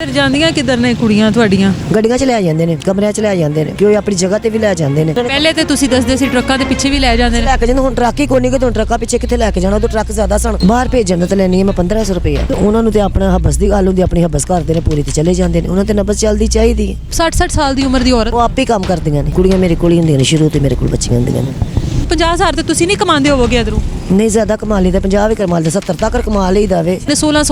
ਫਿਰ ਜਾਂਦੀਆਂ ਕਿੱਧਰ ਨੇ ਕੁੜੀਆਂ ਤੁਹਾਡੀਆਂ? ਗੱਡੀਆਂ 'ਚ ਲੈ ਜਾਂਦੇ ਨੇ, ਕਮਰਿਆਂ 'ਚ ਲੈ ਜਾਂਦੇ ਨੇ, ਕਿ ਆਪਣੀ ਜਗ੍ਹਾ ਤੇ ਵੀ ਲੈ ਜਾਂਦੇ ਨੇ। ਪਹਿਲੇ ਤੇ ਤੁਸੀਂ ਦੱਸਦੇ ਸੀ ਟਰੱਕਾਂ ਦੇ ਪਿੱਛੇ ਵੀ ਲੈ ਜਾਂਦੇ ਨੇ। ਲੈ ਕੇ ਜਾਂਦੇ, ਹੁਣ ਟਰੱਕ ਹੀ ਕੋਈ ਨਹੀਂ, ਕਿ ਹੁਣ ਟਰੱਕਾਂ ਪਿੱਛੇ ਕਿੱਥੇ ਲੈ ਕੇ ਜਾਣਾ, ਉਦੋਂ ਟਰੱਕ ਜ਼ਿਆਦਾ ਸਨ। ਬਾਹਰ ਭੇਜਣ ਤੇ ਲੈਣੀ ਹੈ ਮੈਂ 1500 ਰੁਪਏ। ਉਹਨਾਂ ਨੂੰ ਤੇ ਆਪਣਾ ਹਬਸ ਦੀ ਗੱਲ ਹੁੰਦੀ, ਆਪਣੀ ਹਬਸ ਕਰਦੇ ਨੇ, ਪੂਰੀ ਤੇ ਚਲੇ ਜਾਂਦੇ ਨੇ। ਉਹਨਾਂ ਤੇ ਨਬਜ਼ ਚੱਲਦੀ ਚਾਹੀਦੀ ਹੈ। 60 ਸਾਲ ਦੀ ਉਮਰ ਦੀ ਔਰਤ, ਉਹ ਆਪੇ ਕੰਮ ਕਰਦੀਆਂ ਨੇ। ਕੁੜੀਆਂ ਮੇਰੇ ਕੋਲ ਹੀ ਹੁੰਦੀਆਂ ਨੇ, ਸ਼ੁਰੂ ਤੋਂ ਮੇਰੇ ਕੋਲ ਬੱਚੀਆਂ ਹੁੰਦੀਆਂ ਨੇ। 50,000 ਤੇ ਤੁਸੀਂ ਨਹੀਂ ਕਮਾਉਂਦੇ ਹੋਵੋਗੇ ਇਧਰੋਂ? ਨਹੀਂ ਜ਼ਿਆਦਾ ਕਮਾ ਲਈਦਾ, 50 ਵੀ ਕਮਾ ਲਈਦਾ, 70 ਤੱਕ ਕਮਾ ਲਈਦਾ ਵੇ। 16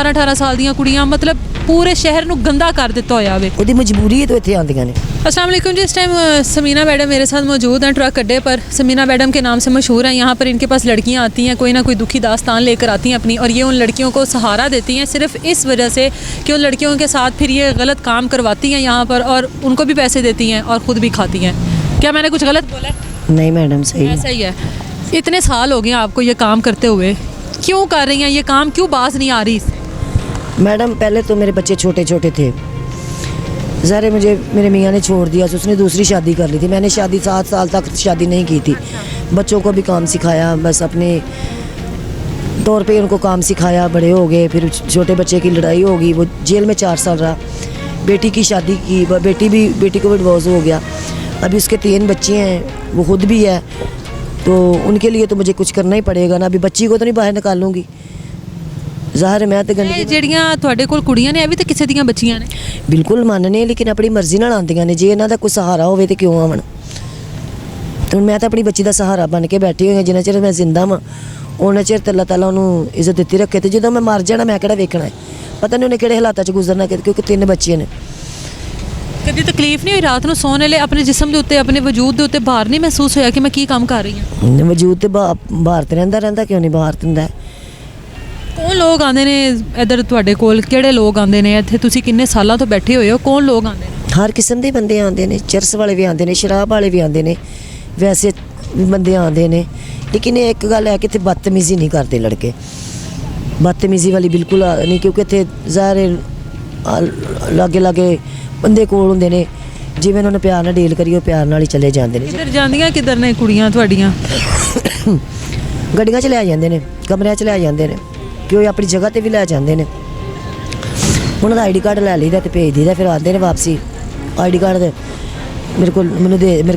18 ਸਾਲ ਦੀਆਂ ਕੁੜੀਆਂ ਮਤਲਬ ਪੂਰੇ ਸ਼ਹਿਰ ਨੂੰ ਗੰਦਾ ਕਰ ਦਿੱਤਾ ਹੋਇਆ ਵੇ। ਉਹਦੀ ਮਜਬੂਰੀ है तो इतने आंदियां ने। अस्सलाम वालेकुम जी। इस टाइम समीना मैडम मेरे साथ मौजूद हैं ट्रक अड्डे पर। समीना मैडम के नाम से मशहूर हैं। यहाँ पर इनके पास लड़कियाँ आती हैं, कोई ना कोई दुखी दास्तान लेकर आती हैं अपनी, और ये उन लड़कियों को सहारा देती हैं सिर्फ इस वजह से कि उन लड़कियों के साथ फिर ये गलत काम करवाती हैं यहाँ पर, और उनको भी पैसे देती हैं और ख़ुद भी खाती हैं। क्या मैंने कुछ गलत बोला है? नहीं मैडम सही है। ऐसा ही है। इतने साल हो गए आपको ये काम करते हुए, क्यों कर रही हैं ये काम, क्यों बाज नहीं आ रही इससे? मैडम पहले तो मेरे बच्चे छोटे छोटे थे, ज़ाहिर मुझे मेरे मियाँ ने छोड़ दिया, तो उसने दूसरी शादी कर ली थी। मैंने शादी 7 साल तक शादी नहीं की थी। बच्चों को भी काम सिखाया, बस अपने तौर पे उनको काम सिखाया, बड़े हो गए। फिर छोटे बच्चे की लड़ाई होगी, वो जेल में 4 साल रहा। बेटी की शादी की, बेटी को भी डिवोर्स हो गया। अभी उसके 3 बच्चे हैं, वो खुद भी है, तो उनके लिए तो मुझे कुछ करना ही पड़ेगा ना। अभी बच्ची को तो नहीं बाहर निकालूंगी, ਜ਼ਾਹਿਰ ਮੈਂ ਤੇ ਗੰਦਗੀ। ਜਿਹੜੀਆਂ ਤੁਹਾਡੇ ਕੋਲ ਕੁੜੀਆਂ ਨੇ ਇਹ ਵੀ ਤਾਂ ਕਿਸੇ ਦੀਆਂ ਬੱਚੀਆਂ ਨੇ। ਬਿਲਕੁਲ ਮੰਨਨੇ, ਲੇਕਿਨ ਆਪਣੀ ਮਰਜ਼ੀ ਨਾਲ ਆਉਂਦੀਆਂ ਨੇ। ਜੇ ਇਹਨਾਂ ਦਾ ਕੋਈ ਸਹਾਰਾ ਹੋਵੇ ਤੇ ਕਿਉਂ ਆਵਣ। ਤੇ ਹੁਣ ਮੈਂ ਤਾਂ ਆਪਣੀ ਬੱਚੀ ਦਾ ਸਹਾਰਾ ਬਣ ਕੇ ਬੈਠੀ ਹੋਈ ਹਾਂ। ਜਿੰਨਾ ਚਿਰ ਮੈਂ ਜ਼ਿੰਦਾ ਵਾਂ ਉਹਨਾਂ ਚਿਰ ਅੱਲਾਹ ਤਾਲਾ ਉਹਨੂੰ ਇੱਜ਼ਤ ਦਿੱਤੀ ਰੱਖੇ। ਤੇ ਜਦੋਂ ਮੈਂ ਮਰ ਜਾਣਾ ਮੈਂ ਕਿਹੜਾ ਵੇਖਣਾ ਹੈ, ਪਤਾ ਨਹੀਂ ਉਹਨੇ ਕਿਹੜੇ ਹਾਲਾਤਾਂ 'ਚ ਗੁਜ਼ਰਨਾ, ਕਿਉਂਕਿ 3 ਬੱਚੇ ਨੇ। ਕਦੀ ਤਕਲੀਫ ਨਹੀਂ ਹੋਈ ਰਾਤ ਨੂੰ ਸੌਣ ਵੇਲੇ ਆਪਣੇ ਜਿਸਮ ਦੇ ਉੱਤੇ, ਆਪਣੇ ਵਜੂਦ ਦੇ ਉੱਤੇ ਭਾਰ ਨਹੀਂ ਮਹਿਸੂਸ ਹੋਇਆ ਕਿ ਮੈਂ ਕੀ ਕੰਮ ਕਰ ਰਹੀ ਹਾਂ? ਵਜੂਦ ਤੇ ਬਾਹਰ ਤੇ ਰਹਿੰਦਾ, ਕਿਉਂ ਨਹੀਂ ਬਾਹਰ ਤੇ ਹੁੰਦਾ। ਕੌਣ ਲੋਕ ਆਉਂਦੇ ਨੇ ਇੱਧਰ ਤੁਹਾਡੇ ਕੋਲ? ਕਿਹੜੇ ਲੋਕ ਆਉਂਦੇ ਨੇ ਇੱਥੇ? ਤੁਸੀਂ ਕਿੰਨੇ ਸਾਲਾਂ ਤੋਂ ਬੈਠੇ ਹੋਏ ਹੋ? ਕੌਣ ਲੋਕ ਆਉਂਦੇ ਨੇ? ਹਰ ਕਿਸਮ ਦੇ ਬੰਦੇ ਆਉਂਦੇ ਨੇ, ਚਰਸ ਵਾਲੇ ਵੀ ਆਉਂਦੇ ਨੇ, ਸ਼ਰਾਬ ਵਾਲੇ ਵੀ ਆਉਂਦੇ ਨੇ, ਵੈਸੇ ਵੀ ਬੰਦੇ ਆਉਂਦੇ ਨੇ। ਲੇਕਿਨ ਇਹ ਇੱਕ ਗੱਲ ਹੈ ਕਿ ਇੱਥੇ ਬਦਤਮੀਜ਼ੀ ਨਹੀਂ ਕਰਦੇ ਲੜਕੇ, ਬਦਤਮੀਜ਼ੀ ਵਾਲੀ ਬਿਲਕੁਲ ਨਹੀਂ, ਕਿਉਂਕਿ ਇੱਥੇ ਜ਼ਾਹਿਰ ਲਾਗੇ ਬੰਦੇ ਕੋਲ ਹੁੰਦੇ ਨੇ, ਜਿਵੇਂ ਉਹਨਾਂ ਨੂੰ ਪਿਆਰ ਨਾਲ ਡੀਲ ਕਰੀਏ ਉਹ ਪਿਆਰ ਨਾਲ ਹੀ ਚਲੇ ਜਾਂਦੇ ਨੇ। ਕਿੱਧਰ ਜਾਂਦੀਆਂ ਕਿੱਧਰ ਨੇ ਕੁੜੀਆਂ ਤੁਹਾਡੀਆਂ? ਗੱਡੀਆਂ 'ਚ ਲੈ ਜਾਂਦੇ ਨੇ, ਕਮਰਿਆਂ 'ਚ ਲੈ ਜਾਂਦੇ ਨੇ, ਕਿ ਉਹ ਆਪਣੀ ਜਗ੍ਹਾ ਤੇ ਵੀ ਲੈ ਜਾਂਦੇ ਨੇ। ਉਹਨਾਂ ਦਾ ID ਕਾਰਡ ਲੈ ਲਈਦਾ ਤੇ ਭੇਜ ਦਈਦਾ, ਫਿਰ ਆਉਂਦੇ ਨੇ ਵਾਪਸੀ। ID ਕਾਰਡ ਦੇ ਮੇਰੇ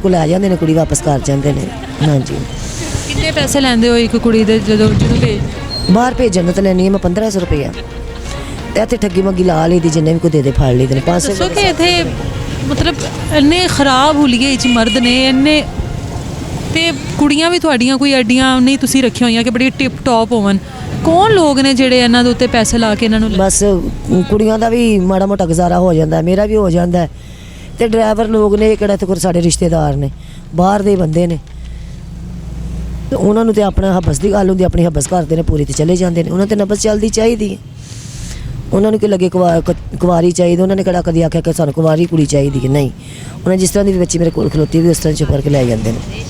ਕੋਲ ਲੈ ਜਾਂਦੇ ਨੇ, ਕੁੜੀ ਵਾਪਸ ਕਰ ਜਾਂਦੇ ਨੇ। ਹਾਂਜੀ। ਕਿੰਨੇ ਪੈਸੇ ਲੈਂਦੇ ਹੋ ਇੱਕ ਕੁੜੀ ਦੇ ਜਦੋਂ ਭੇਜ? ਬਾਹਰ ਭੇਜਣ ਤੇ ਲੈਣੀ ਹੈ ਮੈਂ 1500 ਰੁਪਏ। ਤੇ ਇੱਥੇ ਠੱਗੀ ਮੱਗੀ ਲਾ ਲਈ ਦੀ, ਜਿੰਨੇ ਵੀ ਕੋਈ ਦੇ ਫੜ ਲਈਦੇ ਨੇ 500। ਦੱਸੋ ਕਿ ਇੱਥੇ ਮਤਲਬ ਇੰਨੇ ਖਰਾਬ ਹੁਲੀਏ ਵਿੱਚ ਮਰਦ ਨੇ ਇੰਨੇ, ਤੇ ਕੁੜੀਆਂ ਵੀ ਤੁਹਾਡੀਆਂ ਕੋਈ ਐਡੀਆਂ ਨਹੀਂ ਤੁਸੀਂ ਰੱਖੀਆਂ ਹੋਈਆਂ ਕਿ ਬੜੀ ਟਿਪ ਟੌਪ ਹੋਵਣ? ਕੌਣ ਲੋਕ ਨੇ ਜਿਹੜੇ ਇਹਨਾਂ ਦੇ ਉੱਤੇ ਪੈਸੇ ਲਾ ਕੇ ਇਹਨਾਂ ਨੂੰ? ਬਸ ਕੁੜੀਆਂ ਦਾ ਵੀ ਮਾੜਾ ਮੋਟਾ ਗੁਜ਼ਾਰਾ ਹੋ ਜਾਂਦਾ, ਮੇਰਾ ਵੀ ਹੋ ਜਾਂਦਾ। ਤੇ ਡਰਾਈਵਰ ਲੋਕ ਨੇ, ਕਿਹੜਾ ਇੱਥੇ ਕੋਈ ਸਾਡੇ ਰਿਸ਼ਤੇਦਾਰ ਨੇ, ਬਾਹਰ ਦੇ ਬੰਦੇ ਨੇ। ਤੇ ਉਹਨਾਂ ਨੂੰ ਤੇ ਆਪਣਾ ਹਬਸ ਦੀ ਗੱਲ ਹੁੰਦੀ, ਆਪਣੀ ਹਬਸ ਕਰਦੇ ਨੇ, ਪੂਰੀ ਤੇ ਚਲੇ ਜਾਂਦੇ ਨੇ। ਉਹਨਾਂ ਤੇ ਨਬਜ਼ ਚੱਲਦੀ ਚਾਹੀਦੀ ਹੈ। ਉਹਨਾਂ ਨੂੰ ਕਿ ਲੱਗੇ ਕੁਵਾਰੀ ਚਾਹੀਦੀ, ਉਹਨਾਂ ਨੇ ਕਿਹੜਾ ਕਦੀ ਆਖਿਆ ਕਿ ਸਾਨੂੰ ਕੁਵਾਰੀ ਕੁੜੀ ਚਾਹੀਦੀ ਹੈ? ਨਹੀਂ, ਉਹਨਾਂ ਜਿਸ ਤਰ੍ਹਾਂ ਦੀ ਬੱਚੀ ਮੇਰੇ ਕੋਲ ਖਲੋਤੀ ਵੀ ਉਸ ਤਰ੍ਹਾਂ ਚੁੱਪ ਕਰਕੇ ਲੈ ਜਾਂਦੇ ਨੇ।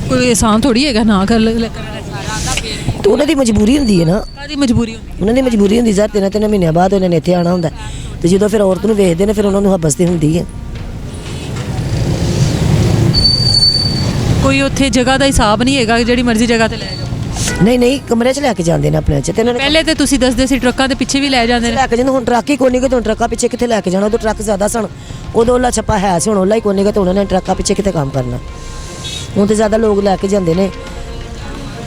ਕੋਈ ਆਸਾਨ ਥੋੜੀ ਹੈਗਾ ਨਾ ਕਰ। ਤੇ ਉਹਨਾਂ ਦੀ ਮਜਬੂਰੀ ਹੁੰਦੀ ਹੈ ਨਾ। ਕਾਹਦੀ ਮਜਬੂਰੀ ਹੁੰਦੀ? ਉਹਨਾਂ ਦੀ ਮਜਬੂਰੀ ਹੁੰਦੀ ਸਰ, 3 ਮਹੀਨਿਆਂ ਬਾਅਦ ਉਹਨਾਂ ਨੇ ਇੱਥੇ ਆਉਣਾ ਹੁੰਦਾ। ਤੇ ਜਦੋਂ ਫਿਰ ਔਰਤ ਨੂੰ ਵੇਖਦੇ ਨੇ ਫਿਰ ਉਹਨਾਂ ਨੂੰ ਹਬਸ ਤੇ ਹੁੰਦੀ ਹੈ। ਕੋਈ ਉੱਥੇ ਜਗ੍ਹਾ ਦਾ ਹਿਸਾਬ ਨਹੀਂ ਹੈਗਾ ਜਿਹੜੀ ਮਰਜ਼ੀ ਜਗ੍ਹਾ ਤੇ ਲੈ ਜਾਓ? ਨਹੀਂ, ਕਮਰੇ 'ਚ ਲੈ ਕੇ ਜਾਂਦੇ ਨੇ ਆਪਣੇ 'ਚ। ਤੇ ਪਹਿਲੇ ਤੇ ਤੁਸੀਂ ਦੱਸਦੇ ਸੀ ਟਰੱਕਾਂ ਦੇ ਪਿੱਛੇ ਵੀ ਲੈ ਜਾਂਦੇ ਨੇ। ਲੈ ਕੇ ਜਾਂਦੇ, ਹੁਣ ਟਰੱਕ ਹੀ ਕੋਈ ਨਹੀਂ, ਕਿ ਹੁਣ ਟਰੱਕਾਂ ਪਿੱਛੇ ਕਿੱਥੇ ਲੈ ਕੇ ਜਾਣਾ। ਉਦੋਂ ਟਰੱਕ ਜ਼ਿਆਦਾ ਸਨ, ਉਦੋਂ ਉਹਲਾ ਛੱਪਾ ਹੈ ਸੀ, ਹੁਣ ਉਹਲਾ ਹੀ ਕੋਈ ਨਹੀਂ, ਕਿ ਉਹਨਾਂ ਨੇ ਟਰੱਕਾਂ ਪਿੱਛੇ ਕਿੱਥੇ ਕੰਮ ਕਰਨਾ। ਹੁਣ ਤੇ ਜ਼ਿਆਦਾ ਲੋਕ ਲੈ ਕੇ ਜਾਂਦੇ ਨੇ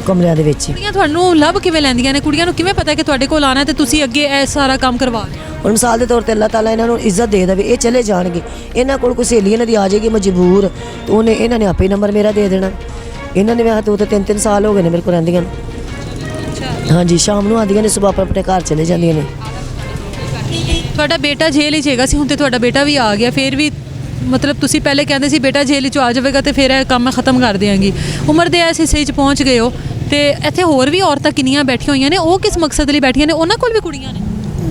ਕਮਰਿਆਂ ਦੇ ਵਿੱਚ। ਕੁੜੀਆਂ ਤੁਹਾਨੂੰ ਲੱਭ ਕਿਵੇਂ ਲੈਂਦੀਆਂ ਨੇ? ਕੁੜੀਆਂ ਨੂੰ ਕਿਵੇਂ ਪਤਾ ਕਿ ਤੁਹਾਡੇ ਕੋਲ ਆਣਾ ਤੇ ਤੁਸੀਂ ਅੱਗੇ ਇਹ ਸਾਰਾ ਕੰਮ ਕਰਵਾ ਰਹੇ ਹੋ? ਹੁਣ ਮਿਸਾਲ ਦੇ ਤੌਰ ਤੇ ਅੱਲਾਹ ਤਾਲਾ ਇਹਨਾਂ ਨੂੰ ਇੱਜ਼ਤ ਦੇ ਦੇਵੇ, ਇਹ ਚਲੇ ਜਾਣਗੇ। ਇਹਨਾਂ ਕੋਲ ਕੋਈ ਸਹੇਲੀ ਇਹਨਾਂ ਦੀ ਆ ਜਾਏਗੀ ਮਜਬੂਰ, ਤੇ ਇਹਨਾਂ ਨੇ ਆਪੇ ਨੰਬਰ ਮੇਰਾ ਦੇ ਦੇਣਾ। ਇਹਨਾਂ ਨੇ ਵਿਆਹ ਤੋਂ 3 ਸਾਲ ਹੋ ਗਏ ਨੇ ਮੇਰੇ ਕੋਲ ਰਹਿੰਦੀਆਂ ਨੂੰ। ਹਾਂਜੀ, ਸ਼ਾਮ ਨੂੰ ਆਉਂਦੀਆਂ ਨੇ, ਸੁਬਾਹ ਆਪਣੇ ਘਰ ਚਲੇ ਜਾਂਦੀਆਂ ਨੇ। ਤੁਹਾਡਾ ਬੇਟਾ ਜੇਲ੍ਹ ਵਿੱਚ ਹੈਗਾ ਸੀ, ਹੁਣ ਤੇ ਤੁਹਾਡਾ ਬੇਟਾ ਵੀ ਆ ਗਿਆ, ਫਿਰ ਵੀ ਮਤਲਬ ਤੁਸੀਂ ਪਹਿਲੇ ਕਹਿੰਦੇ ਸੀ ਬੇਟਾ ਜੇਲ੍ਹ ਵਿੱਚੋਂ ਆ ਜਾਵੇਗਾ ਤੇ ਫਿਰ ਇਹ ਕੰਮ ਮੈਂ ਖਤਮ ਕਰ ਦਿਆਂਗੀ। ਉਮਰ ਦੇ ਇਸ ਹਿੱਸੇ 'ਚ ਪਹੁੰਚ ਗਏ ਹੋ, ਤੇ ਇੱਥੇ ਹੋਰ ਵੀ ਔਰਤਾਂ ਕਿੰਨੀਆਂ ਬੈਠੀਆਂ ਹੋਈਆਂ ਨੇ, ਉਹ ਕਿਸ ਮਕਸਦ ਲਈ ਬੈਠੀਆਂ ਨੇ? ਉਹਨਾਂ ਕੋਲ ਵੀ ਕੁੜੀਆਂ ਨੇ?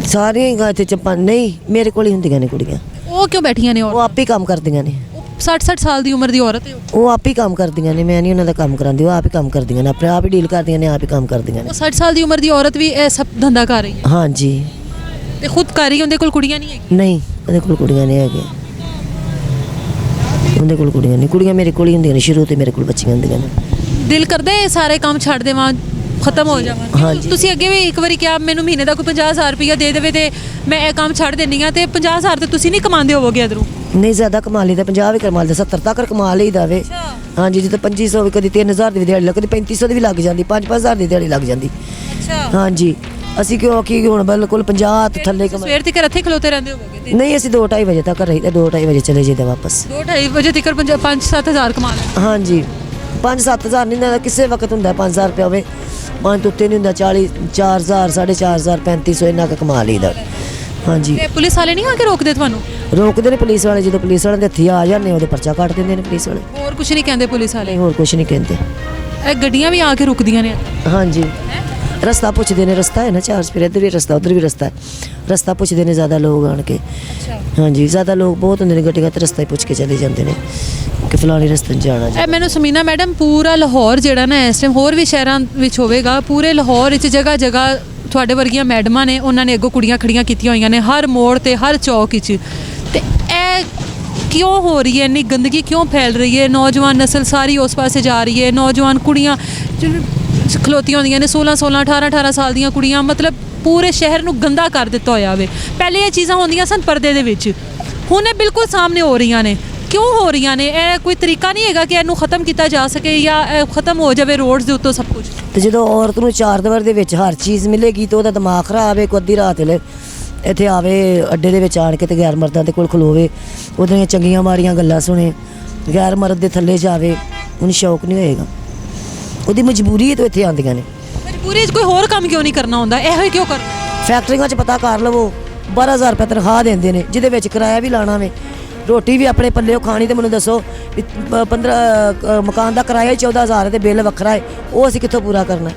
ਸਾਰੀਆਂ ਹੀ ਇੱਥੇ ਚੱਪਾਂ ਨਹੀਂ, ਮੇਰੇ ਕੋਲ ਹੀ ਹੁੰਦੀਆਂ ਨੇ ਕੁੜੀਆਂ। ਉਹ ਕਿਉਂ ਬੈਠੀਆਂ ਨੇ? ਉਹ ਆਪੇ ਕੰਮ ਕਰਦੀਆਂ ਨੇ। 60 ਸਾਲ ਦੀ ਉਮਰ ਦੀ ਔਰਤ ਹੈ ਉਹ ਆਪ ਹੀ ਕੰਮ ਕਰਦੀਆਂ ਨੇ, ਮੈਂ ਨਹੀਂ ਉਹਨਾਂ ਦਾ ਕੰਮ ਕਰਾਉਂਦੀ। ਉਹ ਆਪ ਹੀ ਕੰਮ ਕਰਦੀਆਂ ਨੇ, ਆਪਣੇ ਆਪ ਹੀ ਡੀਲ ਕਰਦੀਆਂ ਨੇ, ਆਪ ਹੀ ਕੰਮ ਕਰਦੀਆਂ ਨੇ। ਉਹ 60 ਸਾਲ ਦੀ ਉਮਰ ਦੀ ਔਰਤ ਵੀ ਇਹ ਸਭ ਧੰਦਾ ਕਰ ਰਹੀ ਹੈ? ਹਾਂਜੀ। ਤੇ ਖੁਦ ਕਰ ਰਹੀ? ਉਹਦੇ ਕੋਲ ਕੁੜੀਆਂ ਨਹੀਂ ਹੈਗੀ? ਨਹੀਂ, ਉਹਦੇ ਕੋਲ ਕੁੜੀਆਂ ਨਹੀਂ ਹੈਗੀਆਂ। ਉਹਦੇ ਕੋਲ ਕੁੜੀਆਂ ਨਹੀਂ, ਕੁੜੀਆਂ ਮੇਰੇ ਕੋਲ ਹੀ ਹੁੰਦੀਆਂ ਨੇ, ਸ਼ੁਰੂ ਤੋਂ ਮੇਰੇ ਕੋਲ ਬੱਚੀਆਂ ਹੁੰਦੀਆਂ ਨੇ। ਦਿਲ ਕਰਦਾ ਇਹ ਸਾਰੇ ਕੰਮ ਛੱਡ ਦੇਵਾਂ? ਖਤਮ ਹੋ ਜਾਵਾਂ। ਹਾਂਜੀ। ਤੁਸੀਂ ਅੱਗੇ ਵੀ ਇੱਕ ਵਾਰੀ ਕਿਹਾ ਮੈਨੂੰ ਮਹੀਨੇ ਦਾ ਕੋਈ 50,000 ਰੁਪਇਆ ਦੇ ਦੇਵੇ ਤੇ ਮੈਂ ਇਹ ਕੰਮ ਛੱਡ ਦਿੰਦੀ ਆ, ਤੇ 50,000 ਤੇ ਤੁਸੀਂ ਨਹੀਂ ਕਮਾਉਂਦੇ ਹੋਵੋਗੇ ਇਧਰੋਂ? ਨਹੀਂ ਜ਼ਿਆਦਾ ਕਮਾ ਲਈਦਾ, 50 ਵੀ ਕਮਾ ਲਈਦਾ, 70 ਤੱਕ ਕਮਾ ਲਈਦਾ ਵੇ। ਹਾਂਜੀ, ਜਿੱਦਾਂ 2500 ਵੀ, ਕਦੀ 3000 ਦੀ ਦਿਹਾੜੀ ਲੱਗ, ਕਦੀ 3500 ਦੀ ਵੀ ਲੱਗ ਜਾਂਦੀ, 5-5000 ਦੀ ਦਿਹਾੜੀ ਲੱਗ ਜਾਂਦੀ। ਅੱਛਾ। ਹਾਂਜੀ, ਅਸੀਂ ਕਿਉਂਕਿ ਹੁਣ ਬਿਲਕੁਲ 50 ਤੋਂ ਥੱਲੇ ਕਮਾ। ਸਵੇਰ ਤੱਕ ਇੱਥੇ ਖਲੋਤੇ ਰਹਿੰਦੇ ਹੋਵੋਗੇ? ਨਹੀਂ, ਅਸੀਂ 2-2:30 ਵਜੇ ਤੱਕ ਰਹੀਦਾ, 2-2:30 ਵਜੇ ਚਲੇ ਜਾਈਦਾ ਵਾਪਸ। 2-2:30 ਵਜੇ ਤੱਕ 5-7 ਕਮਾ ਲੈਂਦੇ? ਹਾਂਜੀ, 5-7 ਨਹੀਂ ਹੁੰਦਾ, ਕਿਸੇ ਵਕਤ ਹੁੰਦਾ 5,000 ਰੁਪਇਆ ਹੋਵੇ, 5 ਤੋਂ ਉੱਤੇ ਨਹੀਂ ਹੁੰਦਾ, 40, 4,000, 4,500, 3,500 ਇੰਨਾ ਕੁ ਕਮਾ ਲਈਦਾ। ਹਾਂਜੀ। ਤੇ ਪੁਲਿਸ ਵਾਲੇ ਨਹੀਂ ਆ ਕੇ ਰੋਕਦੇ ਤੁਹਾਨੂੰ? ਰੋਕਦੇ ਨੇ ਪੁਲਿਸ ਵਾਲੇ, ਜਦੋਂ ਪੁਲਿਸ ਵਾਲਿਆਂ ਦੇ ਹੱਥੀ ਆ ਜਾਂਦੇ ਉਹਦੇ ਪਰਚਾ ਕੱਟ ਦਿੰਦੇ ਨੇ ਪੁਲਿਸ ਵਾਲੇ। ਹੋਰ ਕੁਝ ਨਹੀਂ ਕਹਿੰਦੇ ਪੁਲਿਸ ਵਾਲੇ? ਹੋਰ ਕੁਝ ਨਹੀਂ ਕਹਿੰਦੇ। ਇਹ ਗੱਡੀਆਂ ਵੀ ਆ ਕੇ ਰੁਕਦੀਆਂ ਨੇ? ਹਾਂਜੀ, ਰਸਤਾ ਪੁੱਛਦੇ ਨੇ, ਰਸਤਾ ਹੈ ਨਾ 4 ਸਪੇਰ, ਇੱਧਰ ਵੀ ਰਸਤਾ ਉੱਧਰ ਵੀ ਰਸਤਾ ਹੈ, ਰਸਤਾ ਪੁੱਛਦੇ ਨੇ ਜ਼ਿਆਦਾ ਲੋਕ ਆਣ ਕੇ। ਹਾਂਜੀ, ਜ਼ਿਆਦਾ ਲੋਕ ਬਹੁਤ ਹੁੰਦੇ ਨੇ ਗੱਡੀਆਂ ਤੇ, ਰਸਤਾ ਹੀ ਪੁੱਛ ਕੇ ਚਲੇ ਜਾਂਦੇ ਨੇ ਕਿ ਫਲਾਣੇ ਰਸਤੇ 'ਚ ਜਾਣਾ ਜੀ। ਇਹ ਮੈਨੂੰ ਸਮੀਨਾ ਮੈਡਮ, ਪੂਰਾ ਲਾਹੌਰ ਜਿਹੜਾ ਨਾ ਇਸ ਟਾਈਮ, ਹੋਰ ਵੀ ਸ਼ਹਿਰਾਂ ਵਿੱਚ ਹੋਵੇਗਾ, ਪੂਰੇ ਲਾਹੌਰ ਵਿੱਚ ਜਗ੍ਹਾ ਜਗ੍ਹਾ ਤੁਹਾਡੇ ਵਰਗੀਆਂ ਮੈਡਮਾਂ ਨੇ, ਉਹਨਾਂ ਨੇ ਅੱਗੋਂ ਕੁੜੀਆਂ ਖੜੀਆਂ ਕੀਤੀਆਂ ਹੋਈਆਂ ਨੇ ਹਰ ਮੋੜ ਤੇ, ਹਰ ਚੌਕ ਵਿੱਚ। ਤੇ ਇਹ ਕਿਉਂ ਹੋ ਰਹੀ ਹੈ? ਇੰਨੀ ਗੰਦਗੀ ਕਿਉਂ ਫੈਲ ਰਹੀ ਹੈ? ਨੌਜਵਾਨ ਨਸਲ ਸਾਰੀ ਉਸ ਪਾਸੇ ਜਾ ਰਹੀ ਹੈ, ਨੌਜਵਾਨ ਕੁੜੀਆਂ ਖਲੋਤੀਆਂ ਹੁੰਦੀਆਂ ਨੇ, 16-16, 18-18 ਸਾਲ ਦੀਆਂ ਕੁੜੀਆਂ, ਮਤਲਬ ਪੂਰੇ ਸ਼ਹਿਰ ਨੂੰ ਗੰਦਾ ਕਰ ਦਿੱਤਾ ਹੋਇਆ ਵੇ। ਪਹਿਲੇ ਇਹ ਚੀਜ਼ਾਂ ਹੁੰਦੀਆਂ ਸਨ ਪਰਦੇ ਦੇ ਵਿੱਚ, ਹੁਣ ਇਹ ਬਿਲਕੁਲ ਸਾਹਮਣੇ ਹੋ ਰਹੀਆਂ ਨੇ। ਕਿਉਂ ਹੋ ਰਹੀਆਂ ਨੇ? ਇਹ ਕੋਈ ਤਰੀਕਾ ਨਹੀਂ ਹੈਗਾ ਕਿ ਇਹਨੂੰ ਖਤਮ ਕੀਤਾ ਜਾ ਸਕੇ, ਜਾਂ ਖਤਮ ਹੋ ਜਾਵੇ ਰੋਡਸ ਦੇ ਉੱਤੋਂ ਸਭ ਕੁਝ? ਤੇ ਜਦੋਂ ਔਰਤ ਨੂੰ 4 ਦੀਵਾਰ ਦੇ ਵਿੱਚ ਹਰ ਚੀਜ਼ ਮਿਲੇਗੀ ਤਾਂ ਉਹਦਾ ਦਿਮਾਗ ਖਰਾਬ ਹੈ। ਕੋਈ ਅੱਧੀ ਰਾਤ ਵੇਲੇ ਇੱਥੇ ਆਵੇ ਅੱਡੇ ਦੇ ਵਿੱਚ ਆਣ ਕੇ ਤੇ ਗੈਰ ਮਰਦਾਂ ਦੇ ਕੋਲ ਖਲੋਵੇ, ਉਹਦੀਆਂ ਚੰਗੀਆਂ ਮਾੜੀਆਂ ਗੱਲਾਂ ਸੁਣੇ, ਗੈਰ ਮਰਦ ਦੇ ਥੱਲੇ ਜਾਵੇ, ਉਹਨੂੰ ਸ਼ੌਕ ਨਹੀਂ ਹੋਏਗਾ। ਉਹਦੀ ਮਜਬੂਰੀ ਹੈ ਤਾਂ ਇੱਥੇ ਆਉਂਦੀਆਂ ਨੇ। ਮਜਬੂਰੀ 'ਚ ਕੋਈ ਹੋਰ ਕੰਮ ਕਿਉਂ ਨਹੀਂ ਕਰਨਾ ਹੁੰਦਾ? ਇਹੋ ਹੀ ਕਿਉਂ ਕਰਨਾ? ਫੈਕਟਰੀਆਂ 'ਚ ਪਤਾ ਕਰ ਲਵੋ, 12,000 ਰੁਪਏ ਤਨਖਾਹ ਦਿੰਦੇ ਨੇ, ਜਿਹਦੇ ਵਿੱਚ ਕਿਰਾਇਆ ਵੀ ਲਾਣਾ ਵੇ, ਰੋਟੀ ਵੀ ਆਪਣੇ ਪੱਲਿਓਂ ਖਾਣੀ। ਤੇ ਮੈਨੂੰ ਦੱਸੋ ਵੀ 15 ਮਕਾਨ ਦਾ ਕਿਰਾਇਆ ਹੀ 14,000 ਹੈ ਤੇ ਬਿੱਲ ਵੱਖਰਾ ਹੈ, ਉਹ ਅਸੀਂ ਕਿੱਥੋਂ ਪੂਰਾ ਕਰਨਾ?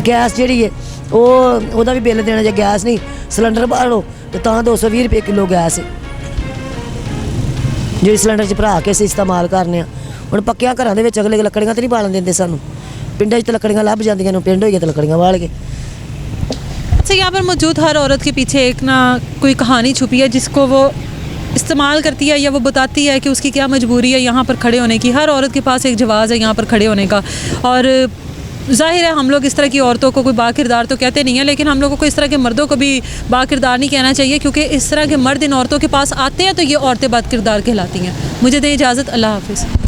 ਗੈਸ ਜਿਹੜੀ ਹੈ ਉਹਦਾ ਵੀ ਬਿੱਲ ਦੇਣਾ, ਜੇ ਗੈਸ ਨਹੀਂ ਸਿਲੰਡਰ ਬਾਲੋ ਤੇ ਤਾਂ 220 ਰੁਪਏ ਕਿਲੋ ਗੈਸ ਹੈ, ਜਿਹੜੀ ਸਿਲੰਡਰ 'ਚ ਭਰਾ ਕੇ ਅਸੀਂ ਇਸਤੇਮਾਲ ਕਰਨੇ ਆ। ਹੁਣ ਪੱਕਿਆਂ ਘਰਾਂ ਦੇ ਵਿੱਚ ਅਗਲੇ ਲੱਕੜੀਆਂ ਤੇ ਨਹੀਂ ਬਾਲਣ ਦਿੰਦੇ ਸਾਨੂੰ, ਪਿੰਡਾਂ 'ਚ ਤਾਂ ਲੱਕੜੀਆਂ ਲੱਭ ਜਾਂਦੀਆਂ ਨੇ, ਪਿੰਡ ਹੋਈਏ ਤਾਂ ਲੱਕੜੀਆਂ ਬਾਲ के। अच्छा, यहाँ पर मौजूद हर औरत के पीछे एक ना कोई कहानी छुपी है जिसको वो इस्तेमाल करती है, या वो बताती है कि उसकी क्या मजबूरी है यहाँ पर खड़े होने की। हर औरत के पास एक जवाज़ है यहाँ पर खड़े होने का, और ज़ाहिर है हम लोग इस तरह की औरतों को कोई बाकिरदार तो कहते नहीं हैं, लेकिन हम लोगों को इस तरह के मर्दों को भी बाकिरदार नहीं कहना चाहिए, क्योंकि इस तरह के मर्द इन औरतों के पास आते हैं तो ये औरतें बाकिरदार कहलाती हैं। मुझे दें इजाज़त, अल्लाह हाफ़िज़।